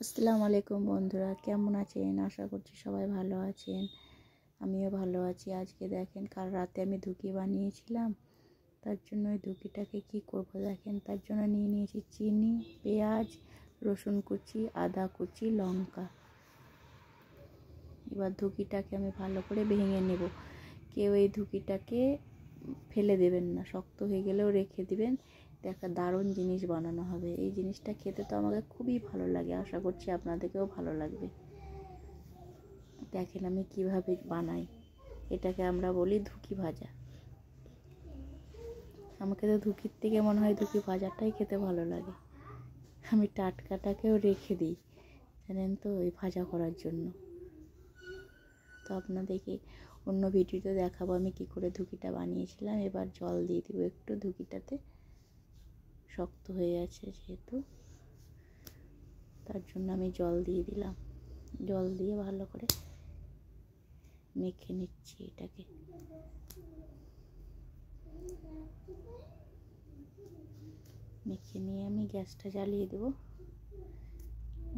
আসসালামু আলাইকুম বন্ধুরা, কেমন আছেন? আশা করছি সবাই ভালো আছেন। আমিও ভালো আছি। আজকে দেখেন, কাল রাতে আমি ধুকি বানিয়েছিলাম। তার জন্য ওই ধুকিটাকে কী করবো দেখেন, তার জন্য নিয়ে নিয়েছি চিনি, পেঁয়াজ, রসুন কুচি, আদা কুচি, লঙ্কা। এবার ধুকিটাকে আমি ভালো করে ভেঙে নেব। কেউ এই ধুকিটাকে ফেলে দেবেন না, শক্ত হয়ে গেলেও রেখে দিবেন। একটা দারুণ জিনিস বানানো হবে। এই জিনিসটা খেতে তো আমাকে খুবই ভালো লাগে, আশা করছি আপনাদেরকেও ভালো লাগবে। দেখেন আমি কিভাবে বানাই। এটাকে আমরা বলি ধুকি ভাজা। আমাকে তো ধুকির থেকে মনে হয় ধুকি ভাজাটাই খেতে ভালো লাগে। আমি টাটকাটাকেও রেখে দিই, জানেন তো, ওই ভাজা করার জন্য। তো আপনাদেরকে অন্য ভিডিওতে দেখাবো আমি কি করে ধুকিটা বানিয়েছিলাম। এবার জল দিয়ে দিব একটু, ধুকিটাতে শক্ত হয়ে আছে যেহেতু, তার জন্য আমি জল দিয়ে দিলাম। জল দিয়ে ভালো করে মেখে নিচ্ছি এটাকে। মেখে নিয়ে আমি গ্যাসটা জ্বালিয়ে দেবো।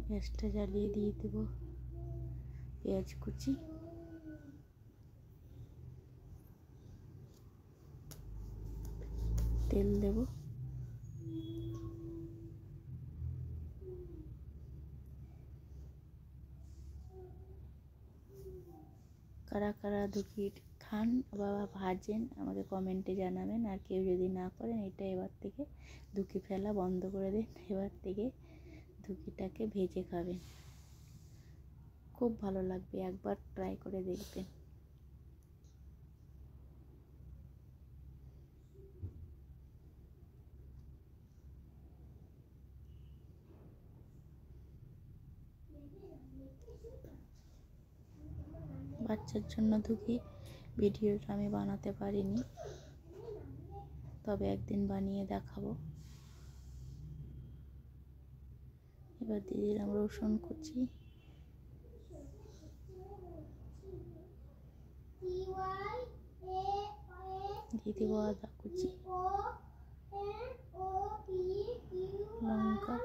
গ্যাসটা জ্বালিয়ে দিয়ে দেবো পেঁয়াজ কুচি, তেল দেব, কারা কারা ধুকি খান বা ভাজেন আমাকে কমেন্টে জানাবেন। আর কেউ যদি না করেন, এটা এবার থেকে ধুকি ফেলা বন্ধ করে দিন। এবার থেকে ধুকিটাকে ভেজে খাবেন, খুব ভালো লাগবে। একবার ট্রাই করে দেখবেন। বাচ্চার জন্য ধুকি ভিডিওটা আমি বানাতে পারিনি, তবে একদিন বানিয়ে দেখাবো। এবার দিয়ে দিলাম রসুন কুচি, দিয়ে দেব আদা কুচি, লঙ্কা।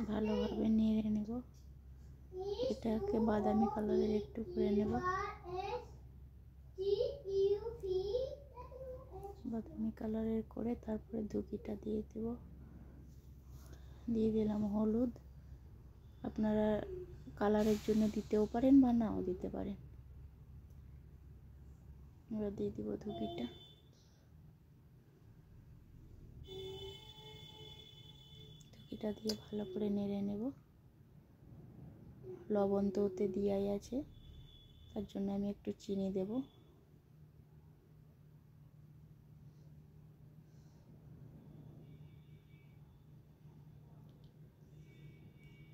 ভালোভাবে নেড়ে নেব। এটাকে বাদামি কালারের একটু করে নেব। বাদামি কালারের করে তারপরে ধুকিটা দিয়ে দেব। দিয়ে দিলাম হলুদ। আপনারা কালারের জন্য দিতেও পারেন বা নাও দিতে পারেন। এবার দিয়ে দিব ধুকিটা। ধুকিটা দিয়ে ভালো করে নেড়ে নেব। লবণ তো ওতে দেওয়াই আছে, তার জন্য আমি একটু চিনি দেব।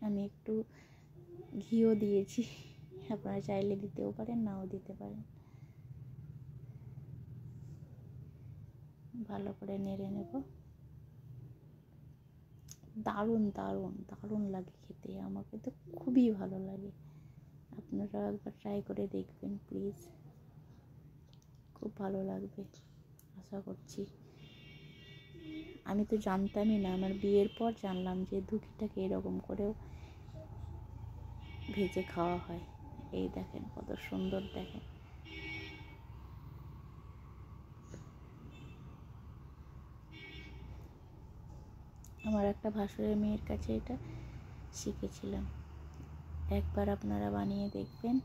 আমি একটু ঘিও দিয়েছি, আপনারা চাইলে দিতেও পারেন নাও দিতে পারেন। ভালো করে নেড়ে নেব। দারুণ দারুণ দারুণ লাগে খেতে, আমাকে তো খুবই ভালো লাগে। আপনারা একবার ট্রাই করে দেখবেন প্লিজ, খুব ভালো লাগবে আশা করছি। আমি তো জানতামই না, আমার বিয়ের পর জানলাম যে ধুকিটাকে এরকম করেও ভেজে খাওয়া হয়। এই দেখেন কত সুন্দর, দেখেন। আমার একটা ভাসুরের মেয়ের কাছে এটা শিখেছিলাম। একবার আপনারা বানিয়ে দেখবেন।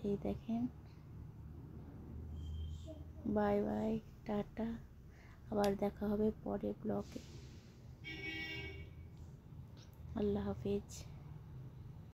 এই দেখেন। Bye bye, tata. আবার দেখা হবে পরে ব্লগে। আল্লাহ হাফেজ।